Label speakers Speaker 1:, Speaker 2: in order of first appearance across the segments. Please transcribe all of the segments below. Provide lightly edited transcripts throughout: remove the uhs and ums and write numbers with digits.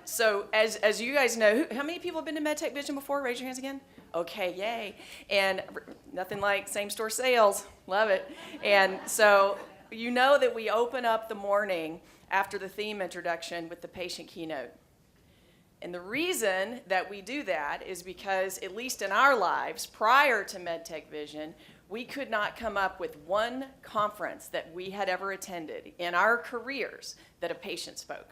Speaker 1: So as you guys know, how many people have been to MedTech Vision before? Raise your hands again. Okay, yay. And nothing like same-store sales. Love it. And so you know that we open up the morning after the theme introduction with the patient keynote. And the reason that we do that is because, at least in our lives, prior to MedTech Vision, we could not come up with one conference that we had ever attended in our careers that a patient spoke.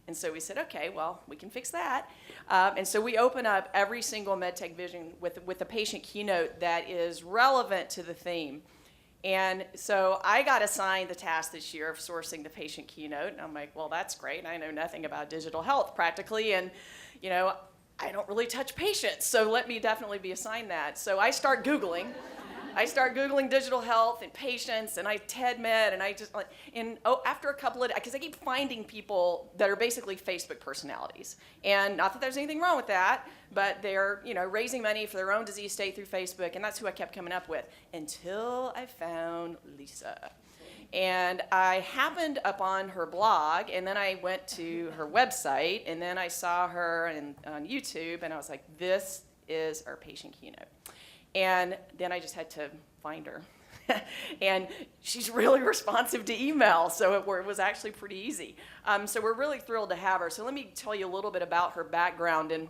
Speaker 1: And so we said, okay, well, we can fix that. And so we open up every single MedTech Vision with a patient keynote that is relevant to the theme. And so I got assigned the task this year of sourcing the patient keynote. And I'm like, well, that's great. I know nothing about digital health practically. And, you know, I don't really touch patients. So let me definitely be assigned that. So I start Googling. Digital health and patients, and I TED Med, and after a couple of, because I keep finding people that are basically Facebook personalities, and not that there's anything wrong with that, but they're, you know, raising money for their own disease state through Facebook, and that's who I kept coming up with until I found Lisa. And I happened up on her blog, and then I went to her website, and then I saw her on YouTube, and I was like, this is our patient keynote. And then I just had to find her. And she's really responsive to email, so it was actually pretty easy. So we're really thrilled to have her. So let me tell you a little bit about her background. And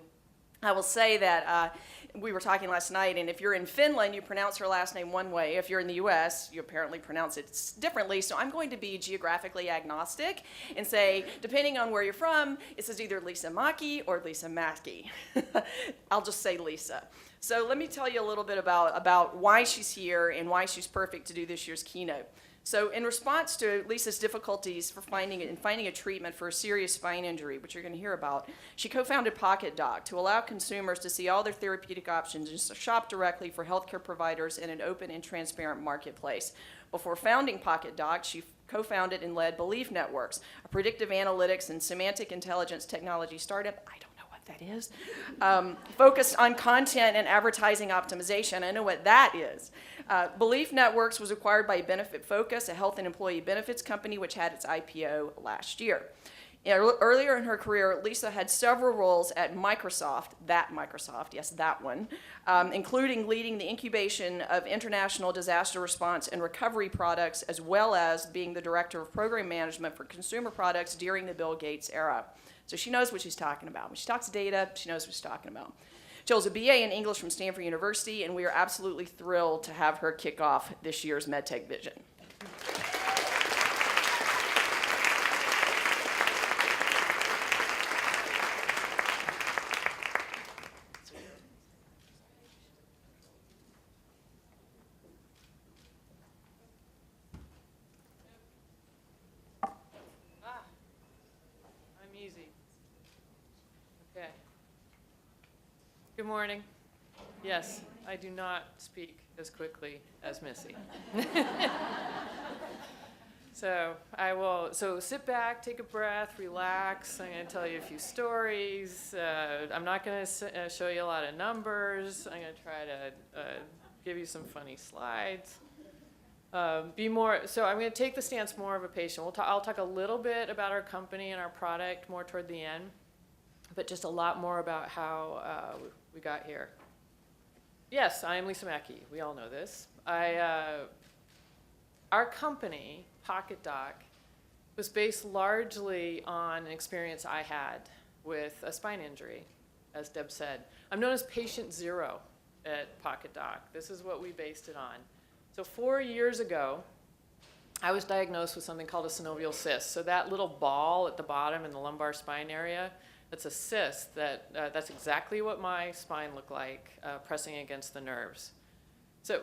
Speaker 1: I will say that we were talking last night, and if you're in Finland, you pronounce her last name one way. If you're in the US, you apparently pronounce it differently. So I'm going to be geographically agnostic and say, depending on where you're from, it says either Lisa Maki or Lisa Maki. I'll just say Lisa. So let me tell you a little bit about why she's here and why she's perfect to do this year's keynote. So in response to Lisa's difficulties for finding a treatment for a serious spine injury, which you're going to hear about, she co-founded PokitDok to allow consumers to see all their therapeutic options and shop directly for healthcare providers in an open and transparent marketplace. Before founding PokitDok, she co-founded and led Belief Networks, a predictive analytics and semantic intelligence technology startup. I don't know what that is. Focused on content and advertising optimization. I know what that is. Belief Networks was acquired by Benefit Focus, a health and employee benefits company which had its IPO last year. Earlier in her career, Lisa had several roles at Microsoft, yes, that one, including leading the incubation of international disaster response and recovery products, as well as being the director of program management for consumer products during the Bill Gates era. So she knows what she's talking about. When she talks data, she knows what she's talking about. She holds a BA in English from Stanford University, and we are absolutely thrilled to have her kick off this year's MedTech Vision.
Speaker 2: I'm easy. Okay. Good morning. Yes, I do not speak as quickly as Missy. So sit back, take a breath, relax. I'm going to tell you a few stories. I'm not going to show you a lot of numbers. I'm going to try to give you some funny slides. So I'm going to take the stance more of a patient. I'll talk a little bit about our company and our product more toward the end, but just a lot more about how we got here. Yes, I am Lisa Maki. We all know this. Our company, PokitDok, was based largely on an experience I had with a spine injury, as Deb said. I'm known as patient zero at PokitDok. This is what we based it on. So 4 years ago, I was diagnosed with something called a synovial cyst. So that little ball at the bottom in the lumbar spine area, that's a cyst. That's exactly what my spine looked like, pressing against the nerves. So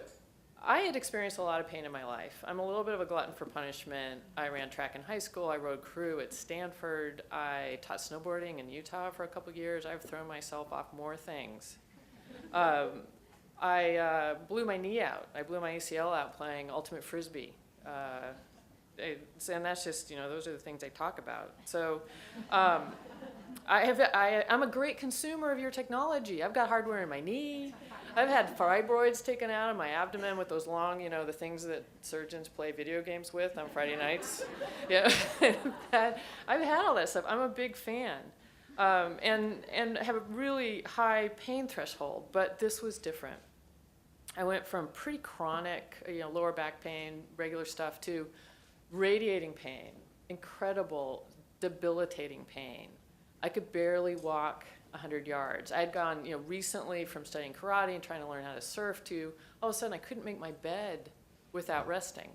Speaker 2: I had experienced a lot of pain in my life. I'm a little bit of a glutton for punishment. I ran track in high school. I rode crew at Stanford. I taught snowboarding in Utah for a couple years. I've thrown myself off more things. I blew my knee out. I blew my ACL out playing ultimate frisbee. And that's just, those are the things I talk about. So I'm a great consumer of your technology. I've got hardware in my knee. I've had fibroids taken out of my abdomen with those long, the things that surgeons play video games with on Friday nights. Yeah, I've had all that stuff. I'm a big fan, and have a really high pain threshold. But this was different. I went from pretty chronic, lower back pain, regular stuff, to radiating pain, incredible, debilitating pain. I could barely walk 100 yards. I had gone, recently from studying karate and trying to learn how to surf to all of a sudden I couldn't make my bed without resting.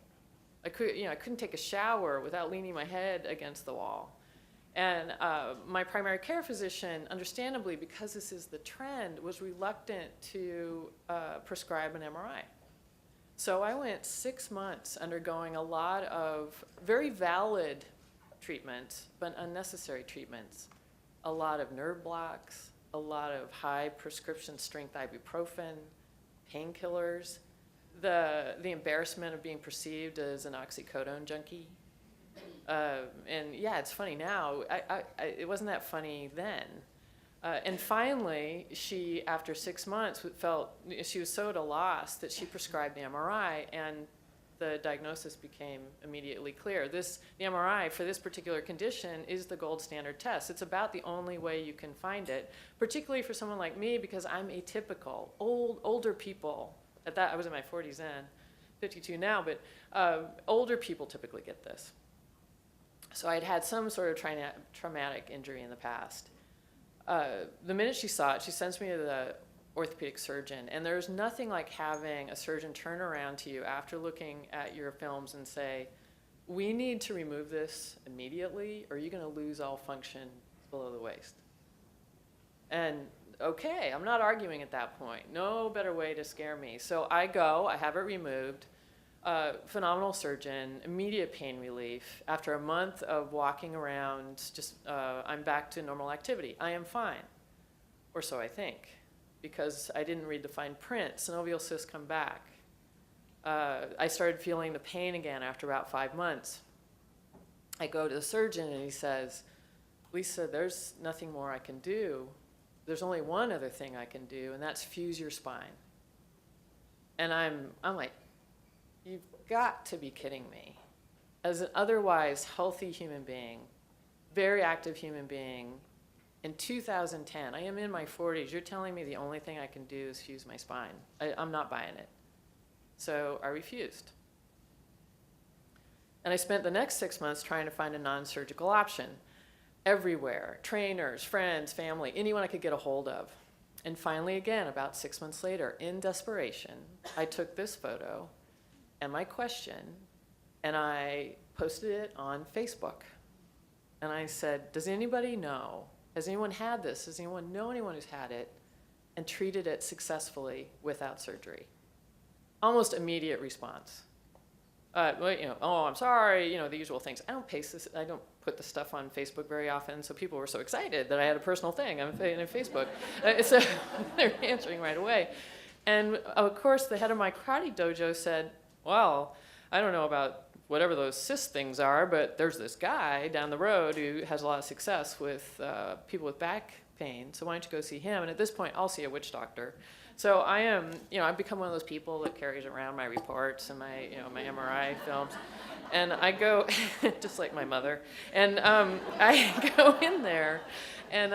Speaker 2: I couldn't take a shower without leaning my head against the wall. And my primary care physician, understandably, because this is the trend, was reluctant to prescribe an MRI. So I went 6 months undergoing a lot of very valid treatments, but unnecessary treatments. A lot of nerve blocks, a lot of high prescription strength ibuprofen, painkillers, the embarrassment of being perceived as an oxycodone junkie. And yeah, it's funny now. It wasn't that funny then. And finally, she, after 6 months, felt she was so at a loss that she prescribed the MRI, and the diagnosis became immediately clear. The MRI for this particular condition is the gold standard test. It's about the only way you can find it, particularly for someone like me, because I'm atypical. Older people, I was in my 40s then, 52 now, but older people typically get this. So I'd had some sort of traumatic injury in the past. The minute she saw it, she sends me to the orthopedic surgeon, and there's nothing like having a surgeon turn around to you after looking at your films and say, we need to remove this immediately, or you're going to lose all function below the waist. And okay, I'm not arguing at that point. No better way to scare me. So I have it removed. Phenomenal surgeon, immediate pain relief. After a month of walking around, I'm back to normal activity. I am fine, or so I think, because I didn't read the fine print. Synovial cysts come back. I started feeling the pain again after about 5 months. I go to the surgeon and he says, Lisa, there's nothing more I can do. There's only one other thing I can do, and that's fuse your spine. And I'm like, you've got to be kidding me. As an otherwise healthy human being, very active human being, in 2010, I am in my 40s, you're telling me the only thing I can do is fuse my spine. I'm not buying it. So I refused. And I spent the next 6 months trying to find a non-surgical option. Everywhere, trainers, friends, family, anyone I could get a hold of. And finally, again, about 6 months later, in desperation, I took this photo and my question, and I posted it on Facebook. And I said, does anybody know? Has anyone had this? Does anyone know anyone who's had it and treated it successfully without surgery? Almost immediate response. Oh, I'm sorry, the usual things. I don't put the stuff on Facebook very often, so people were so excited that I had a personal thing on Facebook. So they're answering right away. And of course, the head of my karate dojo said, well, I don't know about whatever those cyst things are, but there's this guy down the road who has a lot of success with people with back pain, so why don't you go see him? And at this point, I'll see a witch doctor. So I am, I've become one of those people that carries around my reports and my, my MRI films. And I go, just like my mother, and I go in there, and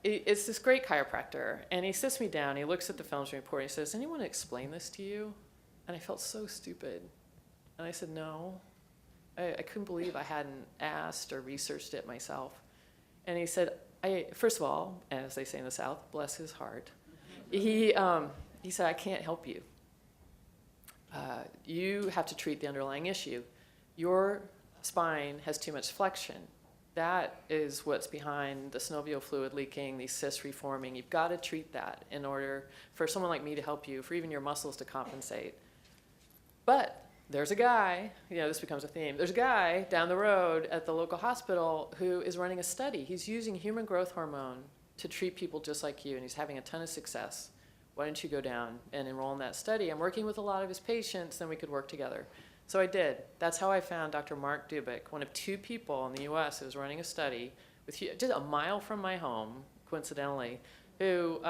Speaker 2: it's this great chiropractor, and he sits me down, he looks at the films report, and he says, anyone explain this to you? And I felt so stupid. And I said, no. I couldn't believe I hadn't asked or researched it myself. And he said, first of all, as they say in the South, bless his heart, he said, I can't help you. You have to treat the underlying issue. Your spine has too much flexion. That is what's behind the synovial fluid leaking, these cysts reforming. You've got to treat that in order for someone like me to help you, for even your muscles to compensate. But there's a guy, this becomes a theme, there's a guy down the road at the local hospital who is running a study. He's using human growth hormone to treat people just like you, and he's having a ton of success. Why don't you go down and enroll in that study? I'm working with a lot of his patients, then we could work together. So I did. That's how I found Dr. Mark Dubik, one of 2 people in the US who was running a study with just a mile from my home, coincidentally, who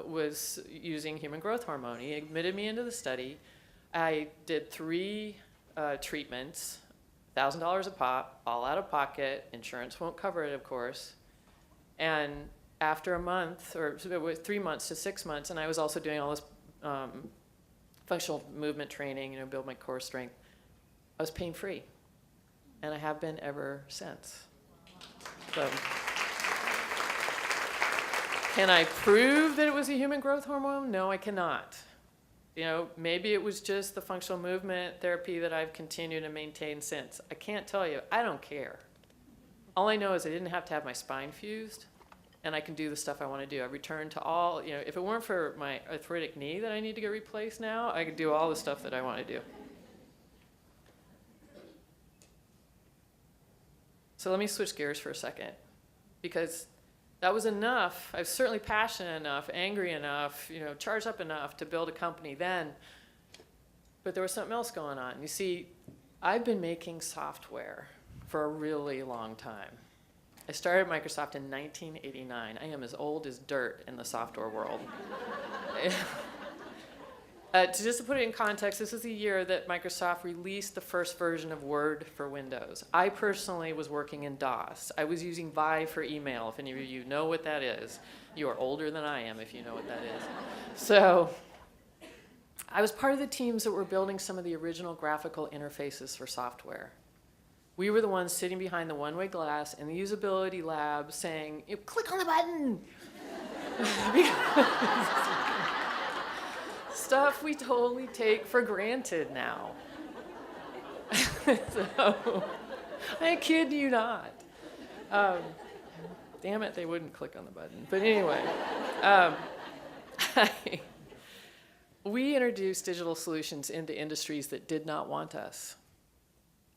Speaker 2: was using human growth hormone. He admitted me into the study. I did 3 treatments, $1,000 a pop, all out of pocket. Insurance won't cover it, of course. And after a month, or 3 months to 6 months, and I was also doing all this functional movement training, build my core strength, I was pain-free. And I have been ever since. So, can I prove that it was a human growth hormone? No, I cannot. Maybe it was just the functional movement therapy that I've continued to maintain since. I can't tell you. I don't care. All I know is I didn't have to have my spine fused, and I can do the stuff I want to do. I returned to all, if it weren't for my arthritic knee that I need to get replaced now, I could do all the stuff that I want to do. So let me switch gears for a second, because that was enough. I was certainly passionate enough, angry enough, charged up enough to build a company then. But there was something else going on. You see, I've been making software for a really long time. I started Microsoft in 1989. I am as old as dirt in the software world. Just to put it in context, this is the year that Microsoft released the first version of Word for Windows. I personally was working in DOS. I was using Vi for email, if any of you know what that is. You are older than I am if you know what that is. So I was part of the teams that were building some of the original graphical interfaces for software. We were the ones sitting behind the one-way glass in the usability lab saying, click on the button. Stuff we totally take for granted now. So, I kid you not. Damn it, they wouldn't click on the button. But anyway, we introduced digital solutions into industries that did not want us.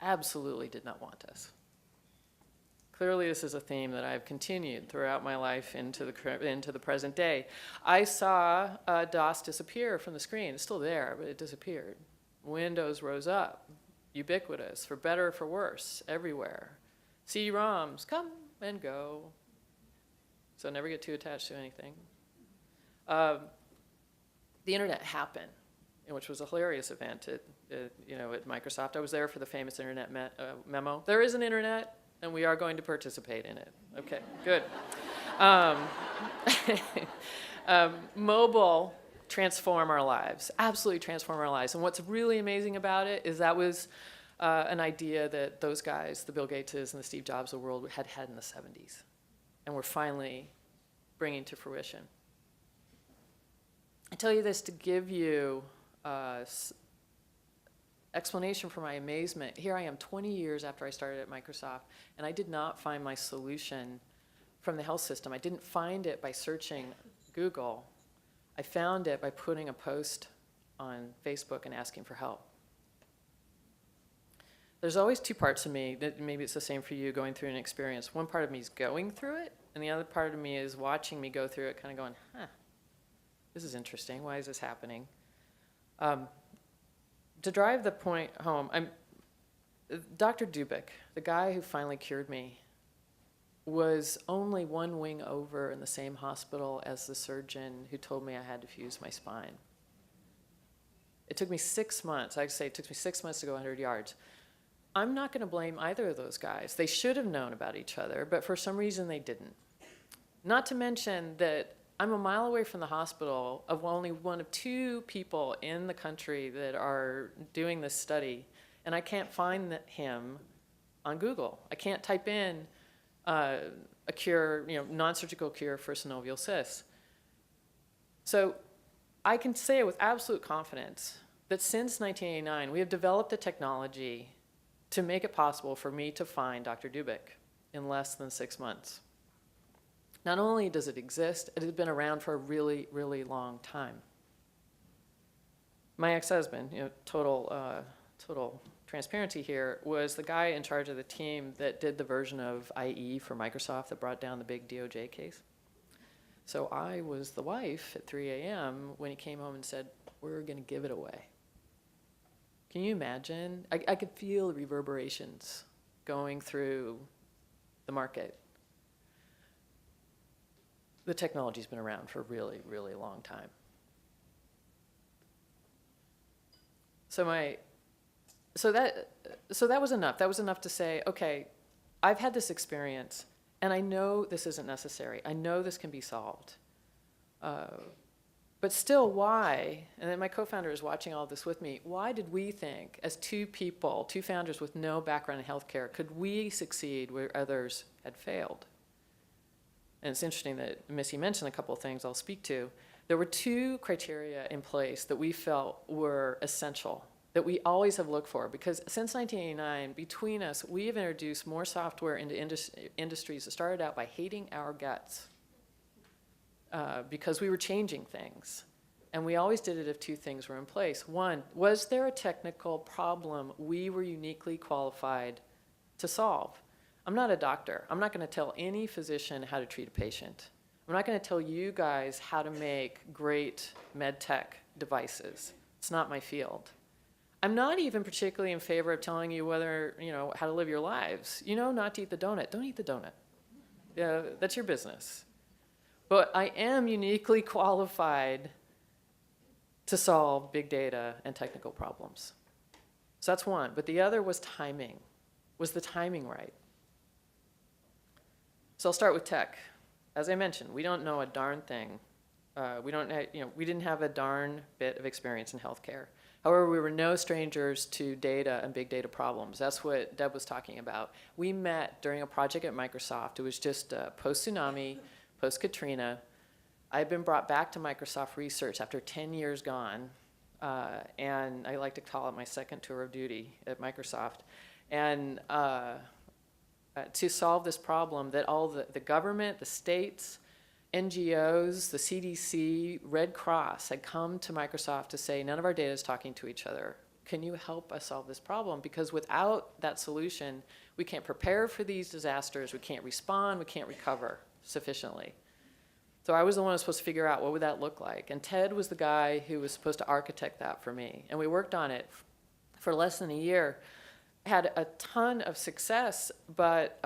Speaker 2: Absolutely did not want us. Clearly, this is a theme that I've continued throughout my life into the present day. I saw DOS disappear from the screen. It's still there, but it disappeared. Windows rose up, ubiquitous, for better or for worse, everywhere. CD-ROMs come and go. So never get too attached to anything. The internet happened, which was a hilarious event at Microsoft. I was there for the famous internet memo. There is an internet, and we are going to participate in it. Okay, good. Mobile transform our lives, absolutely transform our lives. And what's really amazing about it is that was an idea that those guys, the Bill Gateses and the Steve Jobs of the world, had in the 70s. And we're finally bringing to fruition. I tell you this to give you explanation for my amazement. Here I am 20 years after I started at Microsoft, and I did not find my solution from the health system. I didn't find it by searching Google. I found it by putting a post on Facebook and asking for help. There's always 2 parts of me, that maybe it's the same for you, going through an experience. One part of me is going through it, and the other part of me is watching me go through it, kind of going, this is interesting. Why is this happening? To drive the point home, Dr. Dubik, the guy who finally cured me, was only 1 wing over in the same hospital as the surgeon who told me I had to fuse my spine. It took me 6 months. I'd say it took me 6 months to go 100 yards. I'm not going to blame either of those guys. They should have known about each other, but for some reason they didn't. Not to mention that I'm a mile away from the hospital of only one of 2 people in the country that are doing this study, and I can't find him on Google. I can't type in a cure, non-surgical cure for synovial cysts. So I can say with absolute confidence that since 1989, we have developed a technology to make it possible for me to find Dr. Dubik in less than 6 months. Not only does it exist, it has been around for a really, really long time. My ex-husband, total transparency here, was the guy in charge of the team that did the version of IE for Microsoft that brought down the big DOJ case. So I was the wife at 3 a.m. when he came home and said, we're going to give it away. Can you imagine? I could feel the reverberations going through the market. the technology's been around for a really, really long time. So that was enough. That was enough to say, okay, I've had this experience, and I know this isn't necessary. I know this can be solved. But still, why, and then my co-founder is watching all this with me, why did we think, as two founders with no background in healthcare, could we succeed where others had failed? And it's interesting that Missy mentioned a couple of things I'll speak to. There were two criteria in place that we felt were essential, that we always have looked for, because since 1989, between us, we have introduced more software into industries that started out by hating our guts because we were changing things. And we always did it if two things were in place. One, was there a technical problem we were uniquely qualified to solve? I'm not a doctor. I'm not going to tell any physician how to treat a patient. I'm not going to tell you guys how to make great med tech devices. It's not my field. I'm not even particularly in favor of telling you whether, how to live your lives. Not to eat the donut. Don't eat the donut. Yeah, that's your business. But I am uniquely qualified to solve big data and technical problems. So that's one. But the other was timing. Was the timing right? So I'll start with tech. As I mentioned, we don't know a darn thing. We didn't have a darn bit of experience in healthcare. However, we were no strangers to data and big data problems. That's what Deb was talking about. We met during a project at Microsoft. It was just post-tsunami, post-Katrina. I had been brought back to Microsoft Research after 10 years gone, and I like to call it my second tour of duty at Microsoft. And to solve this problem that all the government, the states, NGOs, the CDC, Red Cross had come to Microsoft to say, none of our data is talking to each other. Can you help us solve this problem? Because without that solution, we can't prepare for these disasters, we can't respond, we can't recover sufficiently. So I was the one who was supposed to figure out what would that look like. And Ted was the guy who was supposed to architect that for me. And we worked on it for less than a year. Had a ton of success, but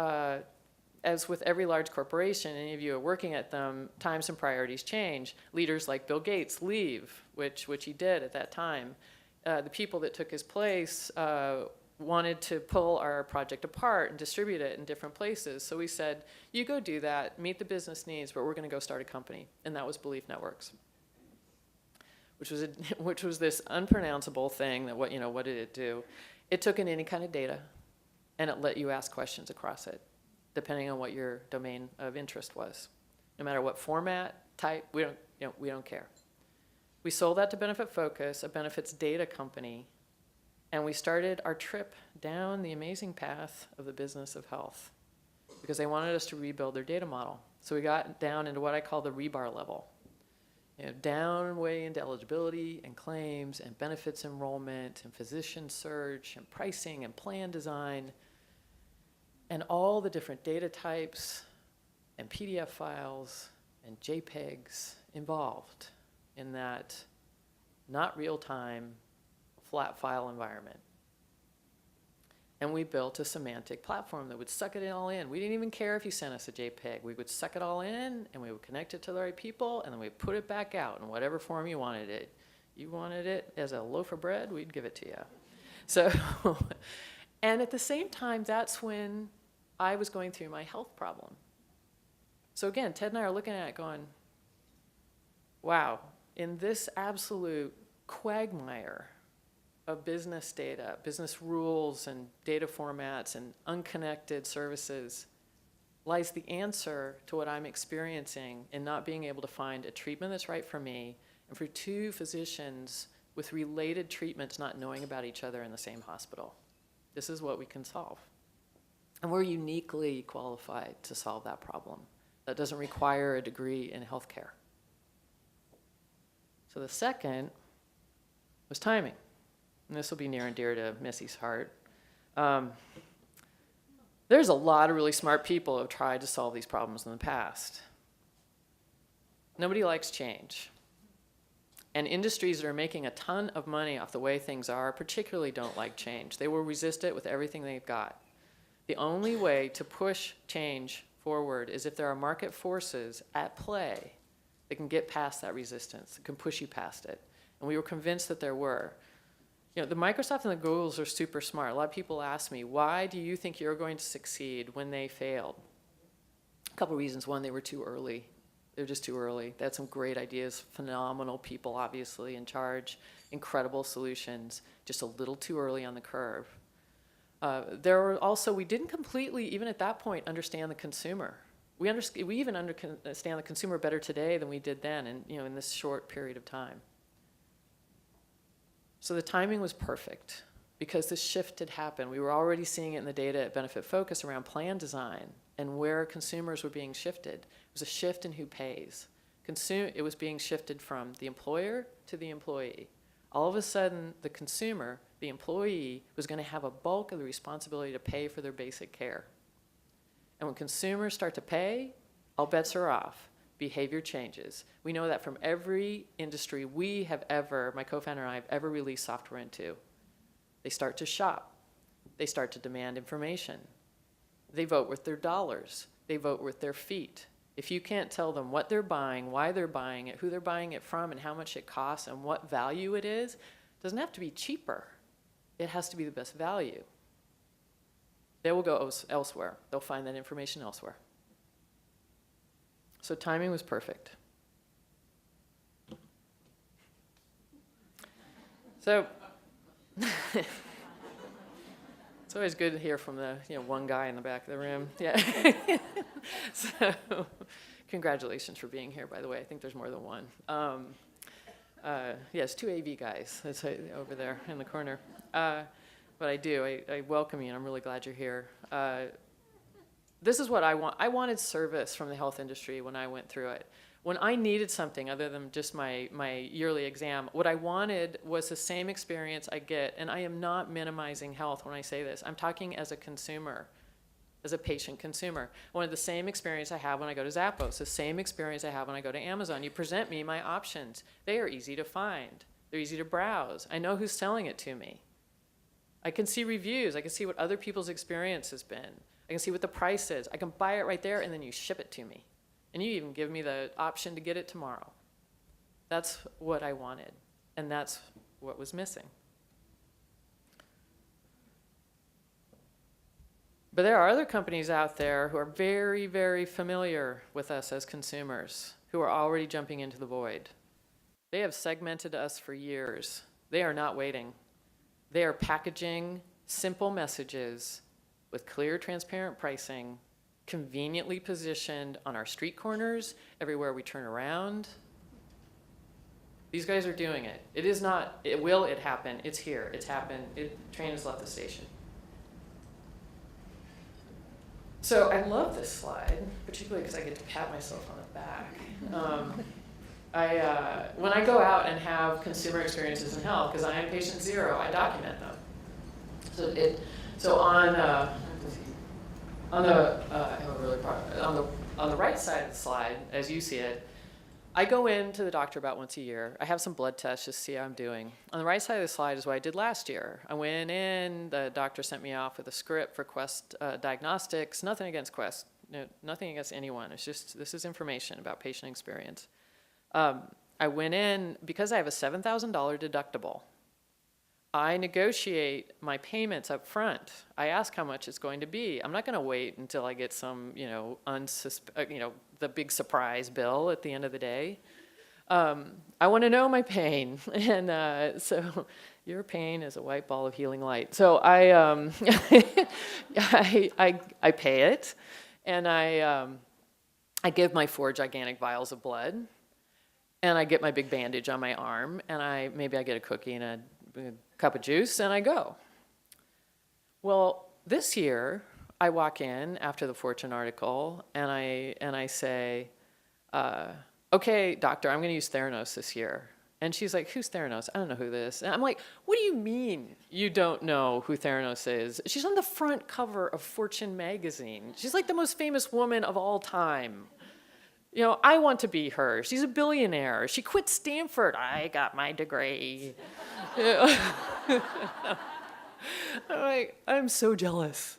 Speaker 2: as with every large corporation, any of you are working at them, times and priorities change. Leaders like Bill Gates leave, which he did at that time. The people that took his place wanted to pull our project apart and distribute it in different places. So we said, you go do that, meet the business needs, but we're going to go start a company. And that was Belief Networks, which was this unpronounceable thing that what did it do? It took in any kind of data, and it let you ask questions across it, depending on what your domain of interest was. No matter what format, type, we don't care. We sold that to Benefit Focus, a benefits data company, and we started our trip down the amazing path of the business of health because they wanted us to rebuild their data model. So we got down into what I call the rebar level. Down way into eligibility and claims and benefits enrollment and physician search and pricing and plan design and all the different data types and PDF files and JPEGs involved in that not real-time flat file environment. And we built a semantic platform that would suck it all in. We didn't even care if you sent us a JPEG. We would suck it all in, and we would connect it to the right people, and then we'd put it back out in whatever form you wanted it. You wanted it as a loaf of bread, we'd give it to you. So, and at the same time, that's when I was going through my health problem. So again, Ted and I are looking at it going, wow, in this absolute quagmire of business data, business rules and data formats and unconnected services lies the answer to what I'm experiencing in not being able to find a treatment that's right for me and for two physicians with related treatments not knowing about each other in the same hospital. This is what we can solve. And we're uniquely qualified to solve that problem. That doesn't require a degree in healthcare. So the second was timing. And this will be near and dear to Missy's heart. There's a lot of really smart people who have tried to solve these problems in the past. Nobody likes change. And industries that are making a ton of money off the way things are particularly don't like change. They will resist it with everything they've got. The only way to push change forward is if there are market forces at play that can get past that resistance, that can push you past it. And we were convinced that there were. The Microsoft and the Googles are super smart. A lot of people ask me, why do you think you're going to succeed when they failed? A couple reasons. One, they were too early. They're just too early. They had some great ideas, phenomenal people, obviously, in charge, incredible solutions, just a little too early on the curve. There were also, we didn't completely, even at that point, understand the consumer. We even understand the consumer better today than we did then, and in this short period of time. So the timing was perfect because this shift had happened. We were already seeing it in the data at Benefit Focus around plan design and where consumers were being shifted. It was a shift in who pays. It was being shifted from the employer to the employee. All of a sudden, the consumer, the employee, was going to have a bulk of the responsibility to pay for their basic care. And when consumers start to pay, all bets are off. Behavior changes. We know that from every industry my co-founder and I have ever released software into. They start to shop. They start to demand information. They vote with their dollars. They vote with their feet. If you can't tell them what they're buying, why they're buying it, who they're buying it from, and how much it costs, and what value it is, it doesn't have to be cheaper. It has to be the best value. They will go elsewhere. They'll find that information elsewhere. So timing was perfect. So it's always good to hear from the one guy in the back of the room. Yeah. So congratulations for being here, by the way. I think there's more than one. Yes, two AV guys. That's over there in the corner. But I welcome you, and I'm really glad you're here. This is what I want. I wanted service from the health industry when I went through it. When I needed something other than just my yearly exam, what I wanted was the same experience I get, and I am not minimizing health when I say this. I'm talking as a consumer, as a patient consumer. I wanted the same experience I have when I go to Zappos, the same experience I have when I go to Amazon. You present me my options. They are easy to find. They're easy to browse. I know who's selling it to me. I can see reviews. I can see what other people's experience has been. I can see what the price is. I can buy it right there, and then you ship it to me. And you even give me the option to get it tomorrow. That's what I wanted, and that's what was missing. But there are other companies out there who are very, very familiar with us as consumers, who are already jumping into the void. They have segmented us for years. They are not waiting. They are packaging simple messages with clear, transparent pricing, conveniently positioned on our street corners, everywhere we turn around. These guys are doing it. It is not, it happen, it's here, it's happened, train has left the station. So I love this slide, particularly because I get to pat myself on the back. When I go out and have consumer experiences in health, because I am patient zero, I document them. So on the right side of the slide, as you see it, I go in to the doctor about once a year. I have some blood tests just to see how I'm doing. On the right side of the slide is what I did last year. I went in, the doctor sent me off with a script for Quest Diagnostics. Nothing against Quest, nothing against anyone. It's just, this is information about patient experience. I went in, because I have a $7,000 deductible, I negotiate my payments up front. I ask how much it's going to be. I'm not going to wait until I get some, the big surprise bill at the end of the day. I want to know my pain, and so your pain is a white ball of healing light. So I pay it, and I give my 4 gigantic vials of blood, and I get my big bandage on my arm, and maybe I get a cookie and a cup of juice, and I go. Well, this year, I walk in after the Fortune article, and I say, okay, doctor, I'm going to use Theranos this year. And she's like, who's Theranos? I don't know who this is. And I'm like, what do you mean you don't know who Theranos is? She's on the front cover of Fortune magazine. She's like the most famous woman of all time. I want to be her. She's a billionaire. She quit Stanford. I got my degree. I'm so jealous.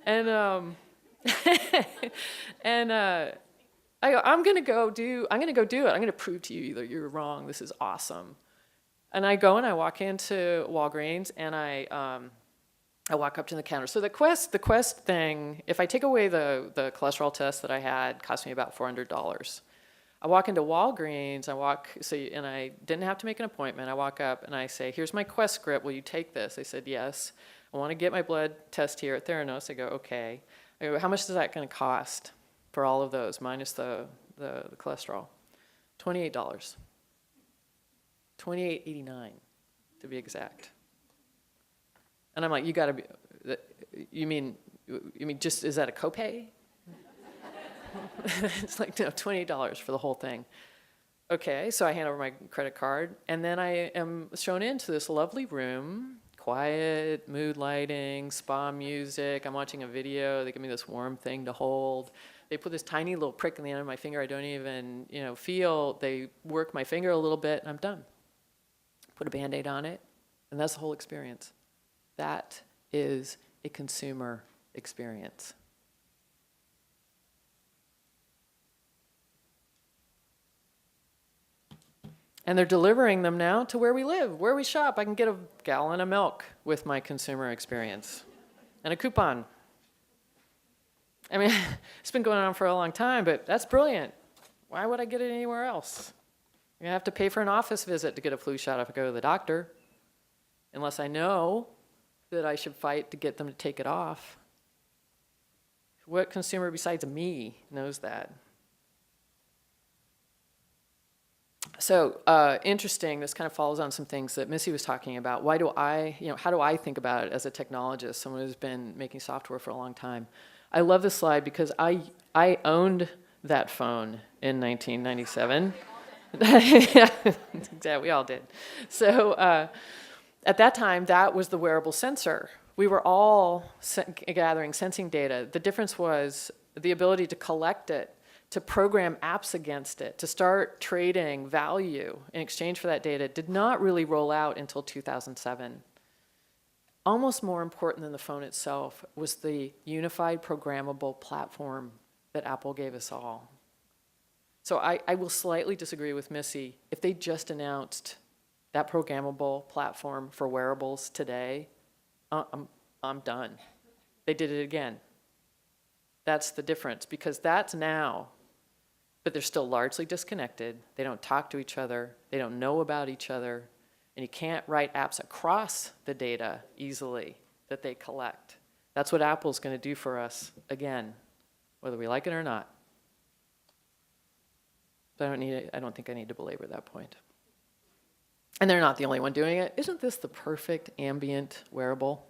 Speaker 2: And And I go, I'm gonna go do it. I'm gonna prove to you that you're wrong. This is awesome. And I go and I walk into Walgreens and I walk up to the counter. So the Quest thing, if I take away the cholesterol test that I had, cost me about $400. I walk into Walgreens, and I didn't have to make an appointment. I walk up and I say, here's my Quest script, will you take this? They said, yes. I want to get my blood test here at Theranos. I go, okay. I go, how much is that going to cost for all of those, minus the cholesterol? $28. $28.89 to be exact. And I'm like, you gotta be, you mean just, is that a copay? It's like, no, $28 for the whole thing. Okay, so I hand over my credit card, and then I am shown into this lovely room, quiet, mood lighting, spa music. I'm watching a video. They give me this warm thing to hold. They put this tiny little prick in the end of my finger I don't even, feel. They work my finger a little bit, and I'm done. Put a Band-Aid on it, and that's the whole experience. That is a consumer experience. And they're delivering them now to where we live, where we shop. I can get a gallon of milk with my consumer experience and a coupon. I mean, it's been going on for a long time, but that's brilliant. Why would I get it anywhere else? I'm gonna have to pay for an office visit to get a flu shot if I go to the doctor, unless I know that I should fight to get them to take it off. What consumer besides me knows that? So interesting, this kind of follows on some things that Missy was talking about. Why do I, how do I think about it as a technologist, someone who's been making software for a long time? I love this slide because I owned that phone in 1997. Yeah, exactly, we all did. So at that time, that was the wearable sensor. We were all gathering sensing data. The difference was the ability to collect it, to program apps against it, to start trading value in exchange for that data did not really roll out until 2007. Almost more important than the phone itself was the unified programmable platform that Apple gave us all. So I will slightly disagree with Missy. If they just announced that programmable platform for wearables today, I'm done. They did it again. That's the difference, because that's now. But they're still largely disconnected. They don't talk to each other. They don't know about each other. And you can't write apps across the data easily that they collect. That's what Apple's going to do for us again, whether we like it or not. But I don't think I need to belabor that point. And they're not the only one doing it. Isn't this the perfect ambient wearable?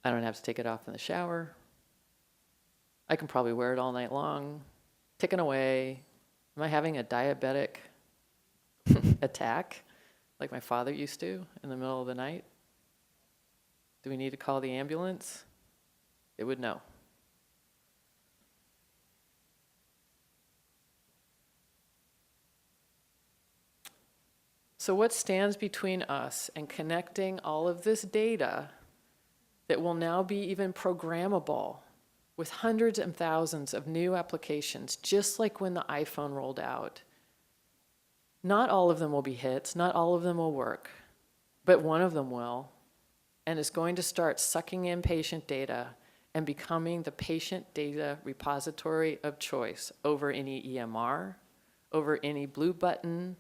Speaker 2: I don't have to take it off in the shower. I can probably wear it all night long. Ticking away. Am I having a diabetic attack like my father used to in the middle of the night? Do we need to call the ambulance? It would know. So what stands between us and connecting all of this data that will now be even programmable with hundreds and thousands of new applications, just like when the iPhone rolled out? Not all of them will be hits, not all of them will work, but one of them will, and is going to start sucking in patient data and becoming the patient data repository of choice over any EMR, over any Blue Button,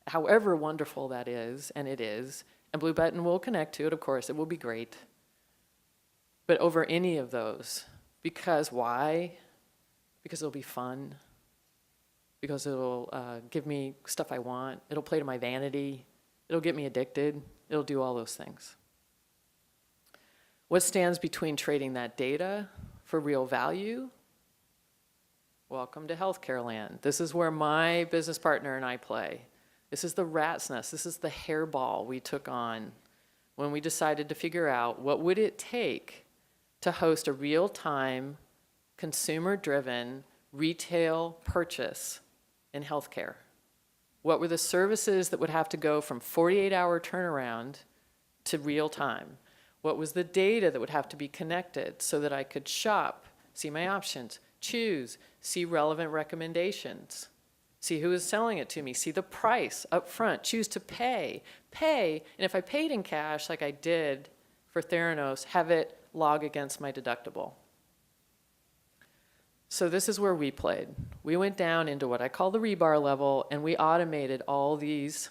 Speaker 2: however wonderful that is, and it is, and Blue Button will connect to it, of course, it will be great, but over any of those. Because why? Because it'll be fun. Because it'll give me stuff I want. It'll play to my vanity. It'll get me addicted. It'll do all those things. What stands between trading that data for real value? Welcome to healthcare land. This is where my business partner and I play. This is the rat's nest. This is the hairball we took on when we decided to figure out what would it take to host a real-time, consumer-driven retail purchase in healthcare. What were the services that would have to go from 48-hour turnaround to real-time? What was the data that would have to be connected so that I could shop see my options, choose, see relevant recommendations, see who is selling it to me, see the price up front, choose to pay, and if I paid in cash like I did for Theranos, have it log against my deductible. So this is where we played. We went down into what I call the rebar level, and we automated all these,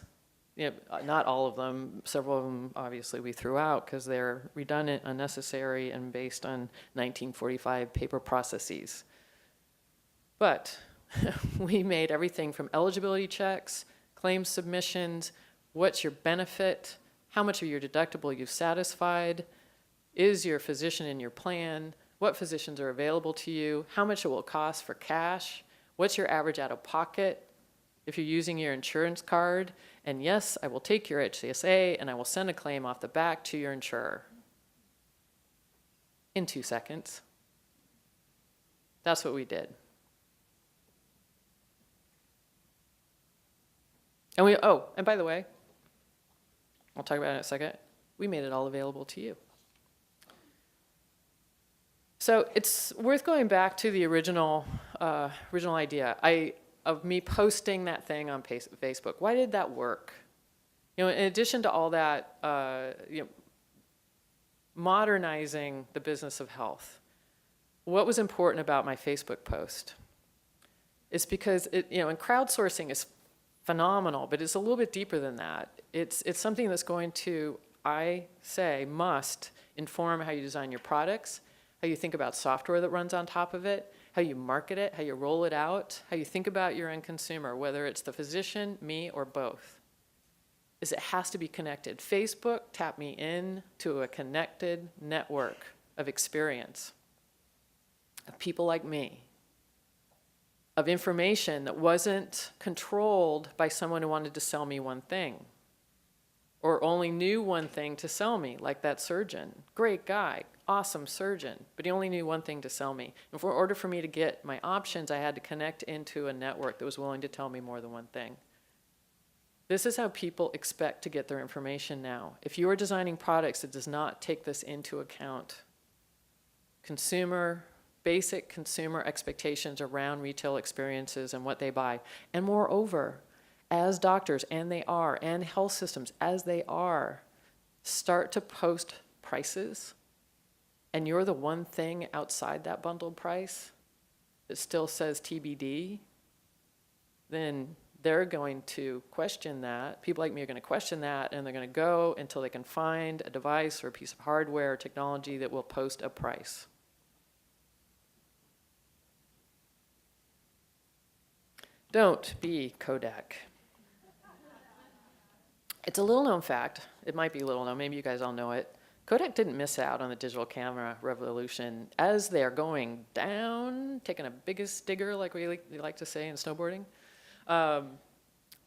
Speaker 2: not all of them, several of them obviously we threw out because they're redundant, unnecessary, and based on 1945 paper processes. But we made everything from eligibility checks, claim submissions, what's your benefit, how much of your deductible you've satisfied, is your physician in your plan, what physicians are available to you, how much it will cost for cash, what's your average out of pocket if you're using your insurance card, and yes, I will take your HCSA and I will send a claim off the back to your insurer in 2 seconds. That's what we did. And by the way, I'll talk about it in a second, we made it all available to you. So it's worth going back to the original idea of me posting that thing on Facebook. Why did that work? In addition to all that, modernizing the business of health, what was important about my Facebook post? It's because and crowdsourcing is phenomenal, but it's a little bit deeper than that. It's something that's going to, I say, must inform how you design your products, how you think about software that runs on top of it, how you market it, how you roll it out, how you think about your end consumer, whether it's the physician, me, or both. Is it has to be connected. Facebook tapped me in to a connected network of experience, of people like me, of information that wasn't controlled by someone who wanted to sell me one thing, or only knew one thing to sell me, like that surgeon. Great guy, awesome surgeon, but he only knew one thing to sell me. In order for me to get my options, I had to connect into a network that was willing to tell me more than one thing. This is how people expect to get their information now. If you are designing products that does not take this into account, basic consumer expectations around retail experiences and what they buy, and moreover, as doctors, and they are, and health systems, as they are, start to post prices, and you're the one thing outside that bundled price that still says TBD, then they're going to question that. People like me are going to question that, and they're going to go until they can find a device or a piece of hardware or technology that will post a price. Don't be Kodak. It's a little known fact. It might be little known. Maybe you guys all know it. Kodak didn't miss out on the digital camera revolution. As they're going down, taking a biggest digger, like we like to say in snowboarding,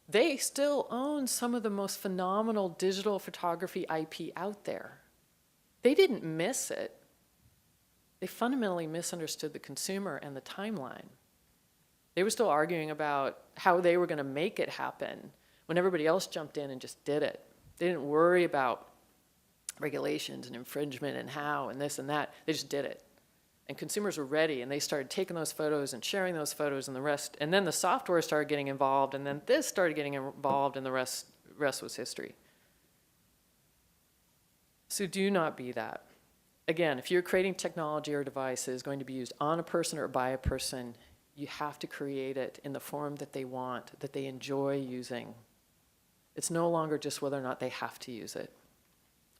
Speaker 2: they still own some of the most phenomenal digital photography IP out there. They didn't miss it. They fundamentally misunderstood the consumer and the timeline. They were still arguing about how they were going to make it happen when everybody else jumped in and just did it. They didn't worry about regulations and infringement and how and this and that. They just did it. And consumers were ready, and they started taking those photos and sharing those photos and the rest. And then the software started getting involved, and then this started getting involved, and the rest was history. So do not be that. Again, if you're creating technology or device that is going to be used on a person or by a person, you have to create it in the form that they want, that they enjoy using. It's no longer just whether or not they have to use it.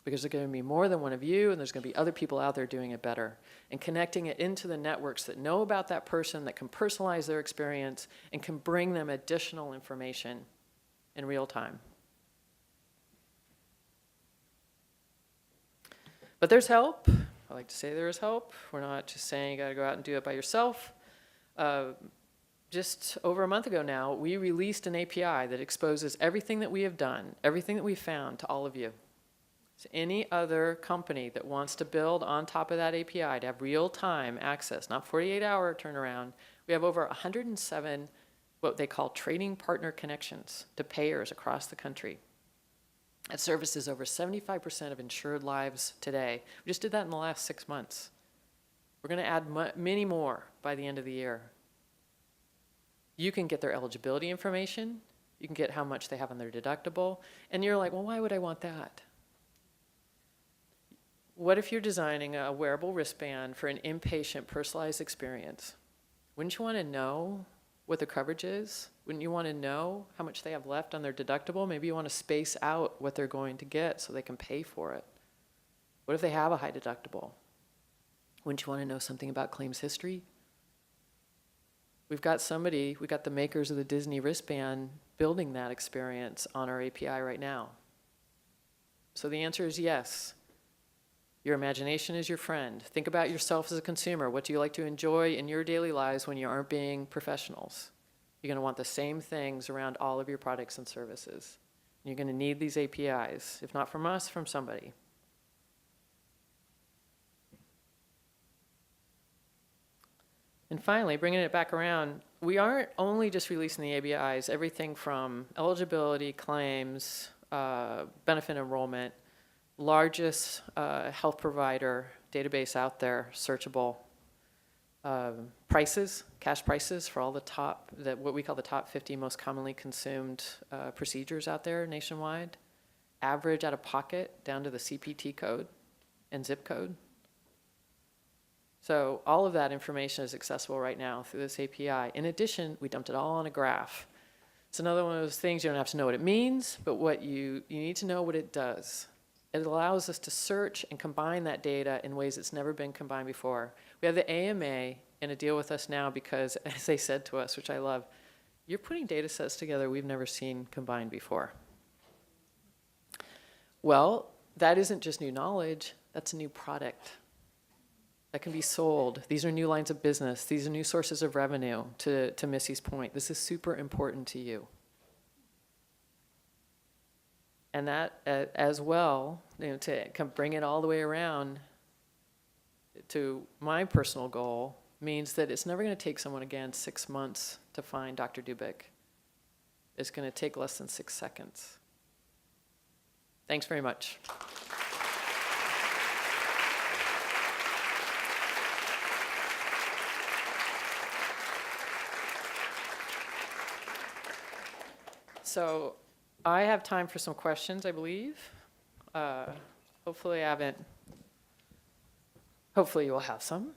Speaker 2: Because there's going to be more than one of you, and there's going to be other people out there doing it better. And connecting it into the networks that know about that person, that can personalize their experience, and can bring them additional information in real time. But there's help. I like to say there is help. We're not just saying you got to go out and do it by yourself. Just over a month ago now, we released an API that exposes everything that we have done, everything that we found to all of you. So any other company that wants to build on top of that API to have real-time access, not 48-hour turnaround, we have over 107 what they call trading partner connections to payers across the country. That services over 75% of insured lives today. We just did that in the last 6 months. We're going to add many more by the end of the year. You can get their eligibility information. You can get how much they have on their deductible. And you're like, well, why would I want that? What if you're designing a wearable wristband for an inpatient personalized experience? Wouldn't you want to know what the coverage is? Wouldn't you want to know how much they have left on their deductible? Maybe you want to space out what they're going to get so they can pay for it. What if they have a high deductible? Wouldn't you want to know something about claims history? We got the makers of the Disney wristband building that experience on our API right now. So the answer is yes. Your imagination is your friend. Think about yourself as a consumer. What do you like to enjoy in your daily lives when you aren't being professionals? You're going to want the same things around all of your products and services. You're going to need these APIs, if not from us, from somebody. And finally, bringing it back around, we aren't only just releasing the APIs, everything from eligibility, claims, benefit enrollment, largest health provider database out there, searchable, prices, cash prices for all the what we call the top 50 most commonly consumed procedures out there nationwide, average out of pocket down to the CPT code and zip code. So all of that information is accessible right now through this API. In addition, we dumped it all on a graph. It's another one of those things you don't have to know what it means, but what you need to know what it does. It allows us to search and combine that data in ways it's never been combined before. We have the AMA in a deal with us now because, as they said to us, which I love, you're putting data sets together we've never seen combined before. Well, that isn't just new knowledge, that's a new product that can be sold. These are new lines of business. These are new sources of revenue, to Missy's point. This is super important to you. And that, as well, to bring it all the way around to my personal goal, means that it's never going to take someone, again, 6 months to find Dr. Dubik. It's going to take less than 6 seconds. Thanks very much. So I have time for some questions, I believe. Hopefully you will have some,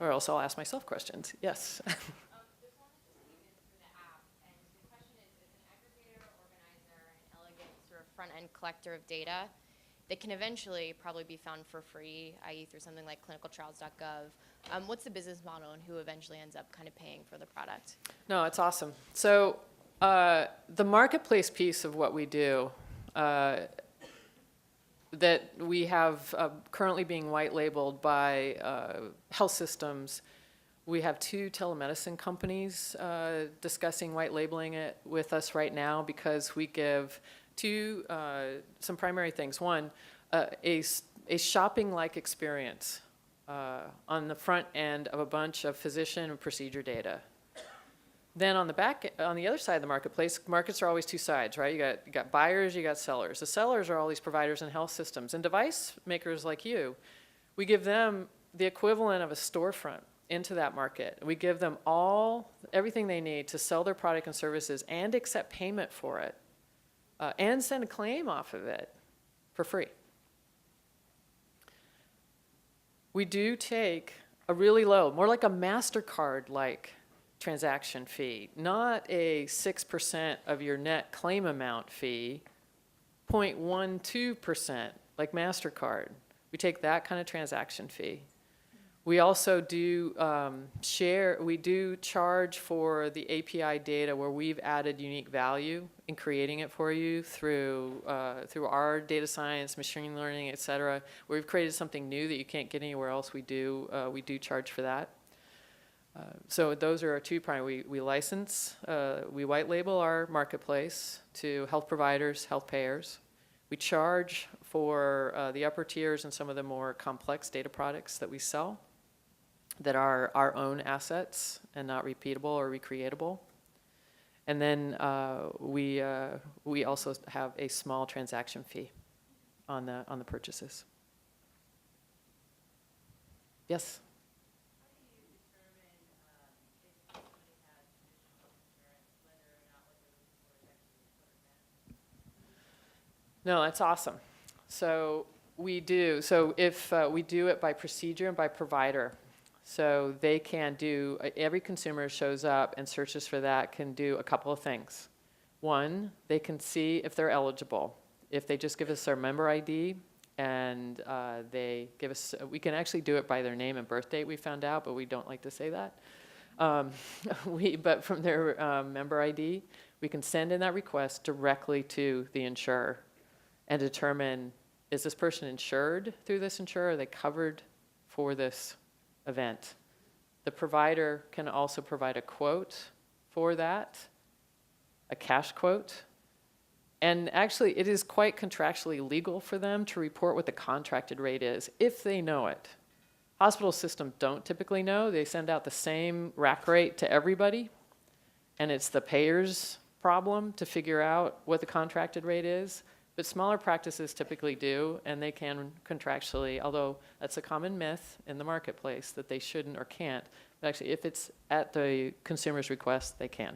Speaker 2: or else I'll ask myself questions. Yes.
Speaker 3: There's one that just came in through the app, and the question is an aggregator, organizer, and elegant sort of front-end collector of data that can eventually probably be found for free, i.e. through something like clinicaltrials.gov. What's the business model, and who eventually ends up kind of paying for the product?
Speaker 2: No, it's awesome. So the marketplace piece of what we do, that we have currently being white labeled by health systems. We have 2 telemedicine companies discussing white labeling it with us right now because we give some primary things. One, a shopping-like experience on the front end of a bunch of physician and procedure data. Then on the other side of the marketplace, markets are always 2 sides, right? You got buyers, you got sellers. The sellers are all these providers and health systems. And device makers like you, we give them the equivalent of a storefront into that market. We give them everything they need to sell their product and services and accept payment for it and send a claim off of it for free. We do take a really low, more like a MasterCard-like transaction fee, not a 6% of your net claim amount fee, 0.12% like MasterCard. We take that kind of transaction fee. We also do we do charge for the API data where we've added unique value in creating it for you through our data science, machine learning, et cetera, where we've created something new that you can't get anywhere else. We do charge for that. So those are our 2 primary. We license, we white label our marketplace to health providers, health payers. We charge for the upper tiers and some of the more complex data products that we sell that are our own assets and not repeatable or recreatable. And then we also have a small transaction fee on the purchases. Yes? No, that's awesome. So we do. So if we do it by procedure and by provider, so they can do, every consumer shows up and searches for that can do a couple of things. One, they can see if they're eligible. If they just give us their member ID and they give us, we can actually do it by their name and birth date, we found out, but we don't like to say that. But from their member ID, we can send in that request directly to the insurer and determine, is this person insured through this insurer? Are they covered for this event? The provider can also provide a quote for that, a cash quote. And actually, it is quite contractually legal for them to report what the contracted rate is, if they know it. Hospital systems don't typically know. They send out the same rack rate to everybody, and it's the payer's problem to figure out what the contracted rate is. But smaller practices typically do, and they can contractually, although that's a common myth in the marketplace that they shouldn't or can't. But actually, if it's at the consumer's request, they can.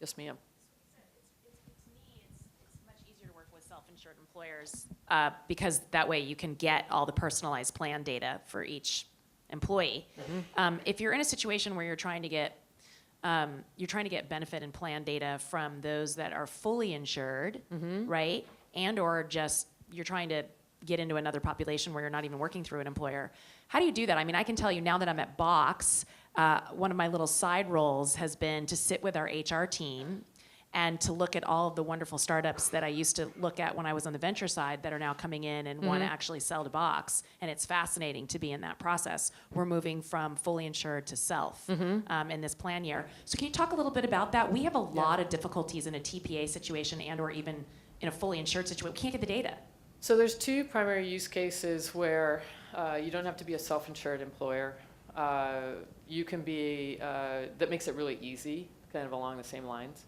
Speaker 2: Yes, ma'am.
Speaker 4: To me, it's much easier to work with self-insured employers because that way you can get all the personalized plan data for each employee. If you're in a situation where you're trying to get benefit and plan data from those that are fully insured, right? And or just you're trying to get into another population where you're not even working through an employer. How do you do that? I mean, I can tell you now that I'm at Box, one of my little side roles has been to sit with our HR team and to look at all of the wonderful startups that I used to look at when I was on the venture side that are now coming in and want to actually sell to Box. And it's fascinating to be in that process. We're moving from fully insured to self in this plan year. So can you talk a little bit about that? We have a lot of difficulties in a TPA situation and or even in a fully insured situation. We can't get the data.
Speaker 2: So there's two primary use cases where you don't have to be a self-insured employer. You can be, that makes it really easy, kind of along the same lines.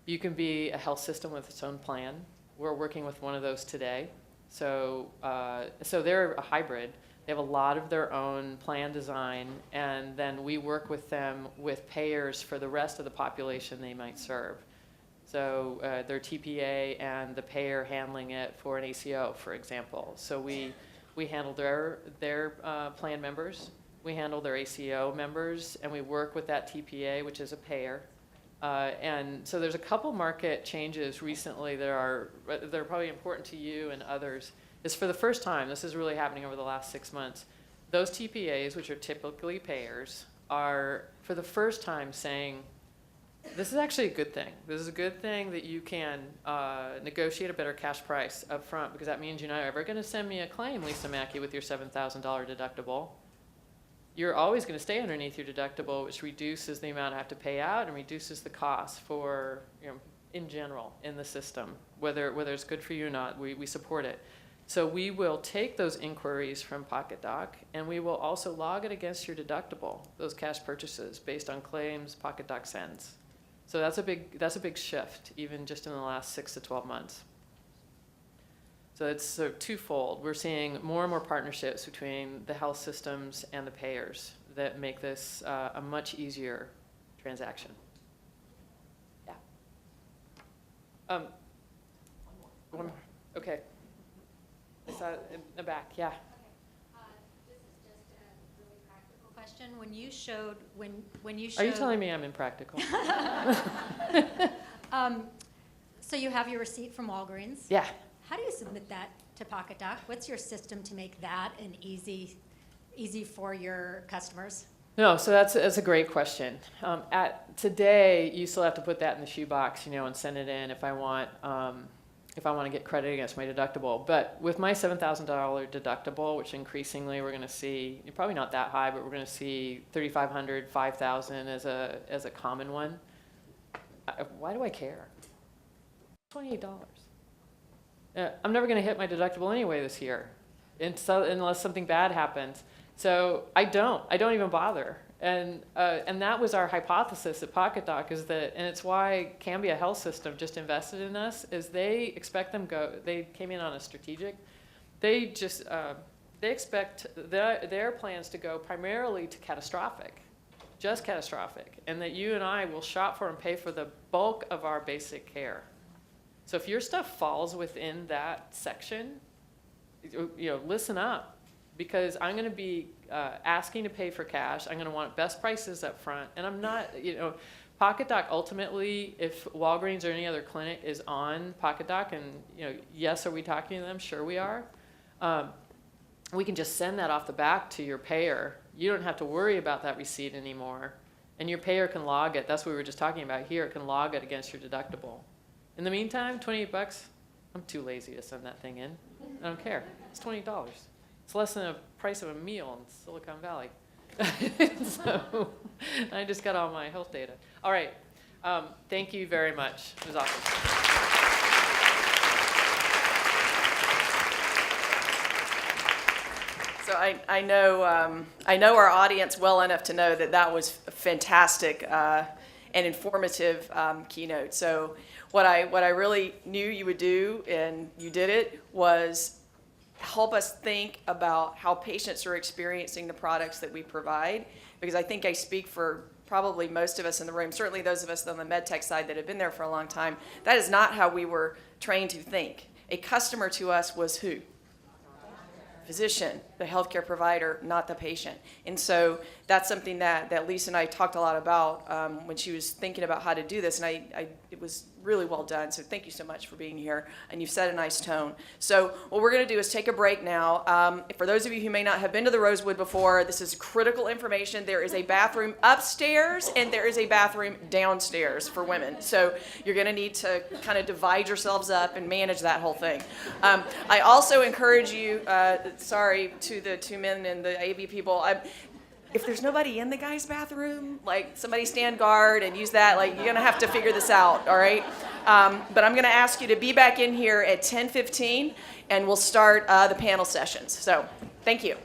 Speaker 2: You can be a health system with its own plan. We're working with one of those today. So they're a hybrid. They have a lot of their own plan design, and then we work with them with payers for the rest of the population they might serve. So their TPA and the payer handling it for an ACO, for example. So we handle their plan members, we handle their ACO members, and we work with that TPA, which is a payer. And so there's a couple market changes recently that are probably important to you and others. Is for the first time, this is really happening over the last 6 months, those TPAs, which are typically payers, are for the first time saying, this is actually a good thing. This is a good thing that you can negotiate a better cash price up front, because that means you're not ever going to send me a claim, Lisa Maki, with your $7,000 deductible. You're always going to stay underneath your deductible, which reduces the amount I have to pay out and reduces the cost for, in general, in the system. Whether it's good for you or not, we support it. So we will take those inquiries from PokitDok, and we will also log it against your deductible, those cash purchases, based on claims PokitDok sends. So that's a big shift, even just in the last 6 to 12 months. So it's sort of twofold. We're seeing more and more partnerships between the health systems and the payers that make this a much easier transaction. Yeah. One more. Okay. I saw it in the back. Yeah.
Speaker 5: Okay. This is just a really practical question. When you showed.
Speaker 2: Are you telling me I'm impractical?
Speaker 5: So you have your receipt from Walgreens.
Speaker 2: Yeah.
Speaker 5: How do you submit that to PokitDok? What's your system to make that an easy for your customers?
Speaker 2: No, so that's a great question. Today, you still have to put that in the shoebox, and send it in if I want to get credit against my deductible. But with my $7,000 deductible, which increasingly we're going to see, probably not that high, but we're going to see $3,500, $5,000 as a common one. Why do I care? $28. I'm never going to hit my deductible anyway this year, unless something bad happens. So I don't even bother. And that was our hypothesis at PokitDok, is that, and it's why Cambia Health System just invested in us, is they expect they came in on a strategic, they expect their plans to go primarily to catastrophic, just catastrophic, and that you and I will shop for and pay for the bulk of our basic care. So if your stuff falls within that section, listen up, because I'm going to be asking to pay for cash. I'm going to want best prices up front, and I'm not, PokitDok ultimately, if Walgreens or any other clinic is on PokitDok, and yes, are we talking to them? Sure, we are. We can just send that off the back to your payer. You don't have to worry about that receipt anymore, and your payer can log it. That's what we were just talking about here. It can log it against your deductible. In the meantime, $28. I'm too lazy to send that thing in. I don't care. It's $20. It's less than the price of a meal in Silicon Valley. So I just got all my health data. All right. Thank you very much. It was awesome.
Speaker 1: So I know our audience well enough to know that that was a fantastic and informative keynote. So what I really knew you would do, and you did it, was help us think about how patients are experiencing the products that we provide, because I think I speak for probably most of us in the room, certainly those of us on the med tech side that have been there for a long time. That is not how we were trained to think. A customer to us was who? Physician, the healthcare provider, not the patient. And so that's something that Lisa and I talked a lot about when she was thinking about how to do this, and it was really well done. So thank you so much for being here, and you've set a nice tone. So what we're going to do is take a break now. For those of you who may not have been to the Rosewood before, this is critical information. There is a bathroom upstairs, and there is a bathroom downstairs for women. So you're going to need to kind of divide yourselves up and manage that whole thing. I also encourage you, sorry to the two men and the AV people, if there's nobody in the guys' bathroom, like somebody stand guard and use that, like you're gonna have to figure this out, all right? But I'm gonna ask you to be back in here at 10:15 and we'll start the panel sessions. So, thank you.